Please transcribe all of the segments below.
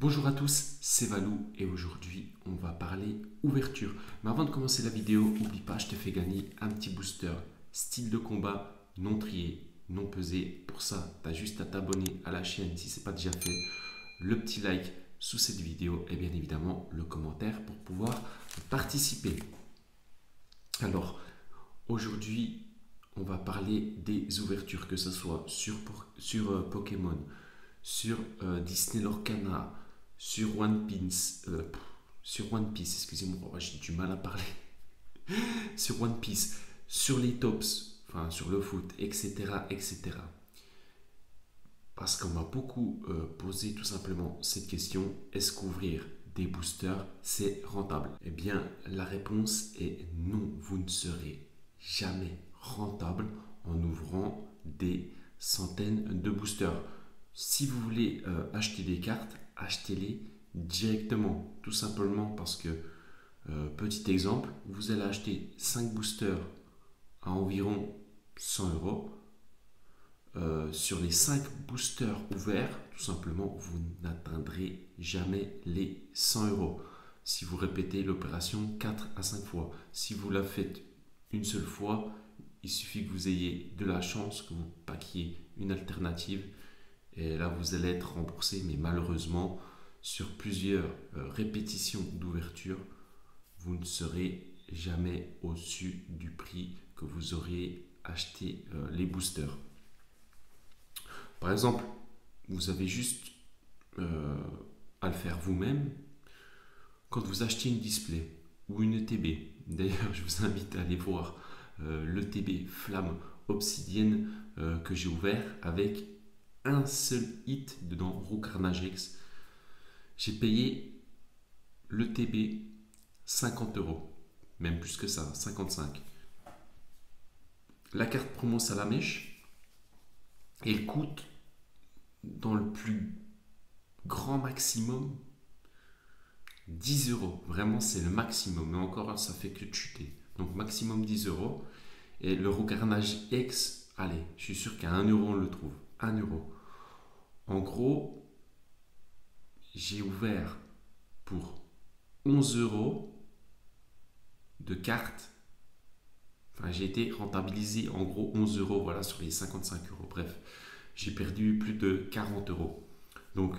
Bonjour à tous, c'est Valou et aujourd'hui on va parler ouverture. Mais avant de commencer la vidéo, n'oublie pas, je te fais gagner un petit booster style de combat non trié, non pesé. Pour ça, tu as juste à t'abonner à la chaîne si ce n'est pas déjà fait, le petit like sous cette vidéo et bien évidemment le commentaire pour pouvoir participer. Alors, aujourd'hui, on va parler des ouvertures, que ce soit sur Pokémon, sur Disney Lorcana, sur One Piece, excusez-moi, j'ai du mal à parler, sur One Piece, sur les tops, enfin sur le foot, etc., etc. Parce qu'on m'a beaucoup posé tout simplement cette question, est-ce qu'ouvrir des boosters, c'est rentable? Eh bien, la réponse est non, vous ne serez jamais rentable en ouvrant des centaines de boosters. Si vous voulez acheter des cartes, achetez-les directement, tout simplement parce que, petit exemple, vous allez acheter 5 boosters à environ 100 euros. Sur les 5 boosters ouverts, tout simplement, vous n'atteindrez jamais les 100 euros. Si vous répétez l'opération 4 à 5 fois, si vous la faites une seule fois, il suffit que vous ayez de la chance, que vous packiez une alternative et là vous allez être remboursé, mais malheureusement sur plusieurs répétitions d'ouverture, vous ne serez jamais au-dessus du prix que vous auriez acheté les boosters. Par exemple, vous avez juste à le faire vous-même quand vous achetez une display ou une ETB. D'ailleurs, je vous invite à aller voir l'ETB Flamme Obsidienne que j'ai ouvert avec un seul hit dedans, Roux Carnage X. J'ai payé l'ETB 50 euros, même plus que ça, 55. La carte promo Salamèche, elle coûte dans le plus grand maximum 10 euros. Vraiment, c'est le maximum. Mais encore, ça fait que de chuter. Donc, maximum 10 euros. Et le Carnage X, allez, je suis sûr qu'à 1 euro, on le trouve. 1 euro. En gros, j'ai ouvert pour 11 euros de cartes. Enfin, j'ai été rentabilisé en gros 11 euros, voilà, sur les 55 euros. Bref, j'ai perdu plus de 40 euros. Donc,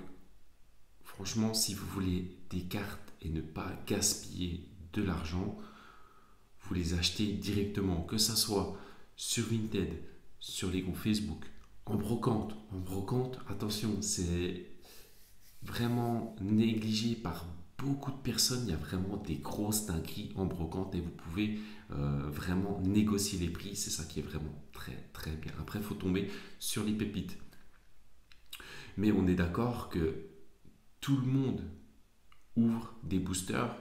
franchement, si vous voulez des cartes et ne pas gaspiller de l'argent, vous les achetez directement, que ça soit sur Vinted, sur les groupes Facebook, en brocante. En brocante, attention, c'est vraiment négligé par beaucoup de personnes. Il y a vraiment des grosses dingueries en brocante et vous pouvez vraiment négocier les prix. C'est ça qui est vraiment très très bien. Après, il faut tomber sur les pépites. Mais on est d'accord que tout le monde ouvre des boosters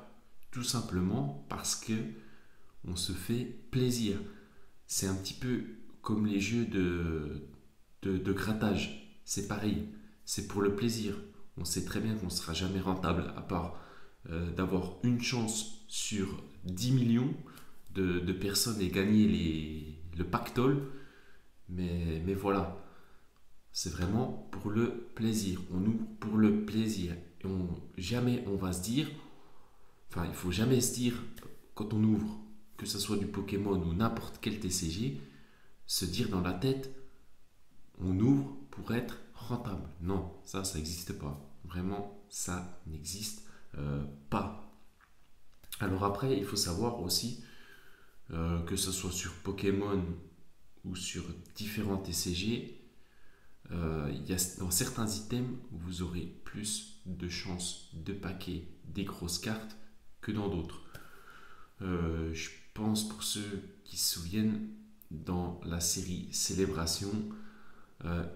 tout simplement parce que on se fait plaisir. C'est un petit peu comme les jeux de grattage. C'est pareil, c'est pour le plaisir. On sait très bien qu'on ne sera jamais rentable à part d'avoir une chance sur 10 millions de personnes et gagner le pactole. Mais voilà, c'est vraiment pour le plaisir. On ouvre pour le plaisir. Et jamais on va se dire, enfin, il faut jamais se dire, quand on ouvre, que ce soit du Pokémon ou n'importe quel TCG, se dire dans la tête, on ouvre pour être rentable. Non, ça n'existe pas. Vraiment, ça n'existe pas. Alors après, il faut savoir aussi que ce soit sur Pokémon ou sur différents TCG, dans certains items, vous aurez plus de chances de paquer des grosses cartes que dans d'autres. Je pense pour ceux qui se souviennent, dans la série Célébration,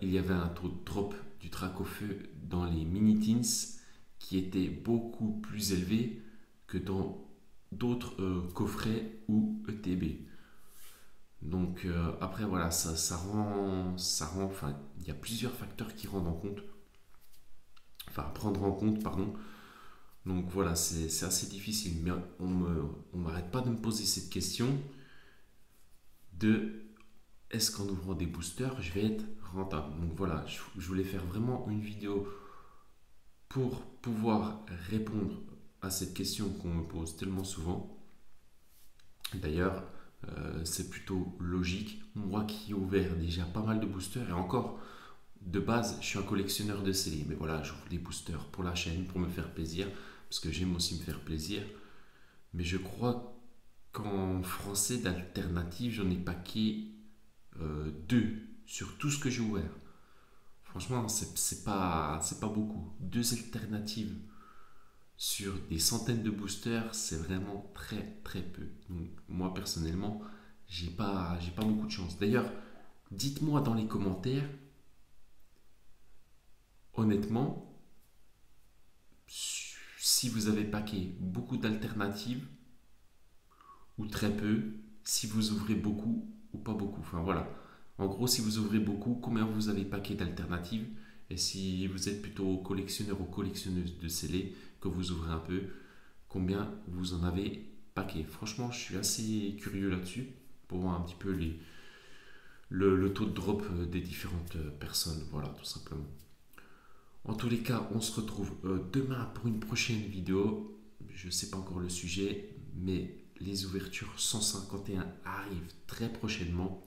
il y avait un taux de drop du Dracofeu dans les mini-teens qui était beaucoup plus élevé que dans d'autres coffrets ou ETB. Donc après voilà, enfin il y a plusieurs facteurs qui rendent en compte, enfin à prendre en compte pardon. Donc voilà, c'est assez difficile, mais on m'arrête pas de me poser cette question de est-ce qu'en ouvrant des boosters, je vais être rentable. Donc voilà, je voulais faire vraiment une vidéo pour pouvoir répondre à cette question qu'on me pose tellement souvent, d'ailleurs, c'est plutôt logique. Moi qui ai ouvert déjà pas mal de boosters, et encore, de base, je suis un collectionneur de scellés. Mais voilà, j'ouvre des boosters pour la chaîne, pour me faire plaisir, parce que j'aime aussi me faire plaisir. Mais je crois qu'en français d'alternative, j'en ai paqué deux sur tout ce que j'ai ouvert. Franchement, c'est pas beaucoup. Deux alternatives sur des centaines de boosters, c'est vraiment très très peu. Donc, moi personnellement, j'ai pas beaucoup de chance. D'ailleurs, dites-moi dans les commentaires, honnêtement, si vous avez paqué beaucoup d'alternatives ou très peu, si vous ouvrez beaucoup ou pas beaucoup. Enfin voilà. En gros, si vous ouvrez beaucoup, combien vous avez paqué d'alternatives? Et si vous êtes plutôt collectionneur ou collectionneuse de scellés, que vous ouvrez un peu, combien vous en avez paqué? Franchement, je suis assez curieux là-dessus pour voir un petit peu le taux de drop des différentes personnes. Voilà, tout simplement. En tous les cas, on se retrouve demain pour une prochaine vidéo. Je ne sais pas encore le sujet, mais les ouvertures 151 arrivent très prochainement.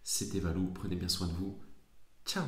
C'était Valou, prenez bien soin de vous. Ciao!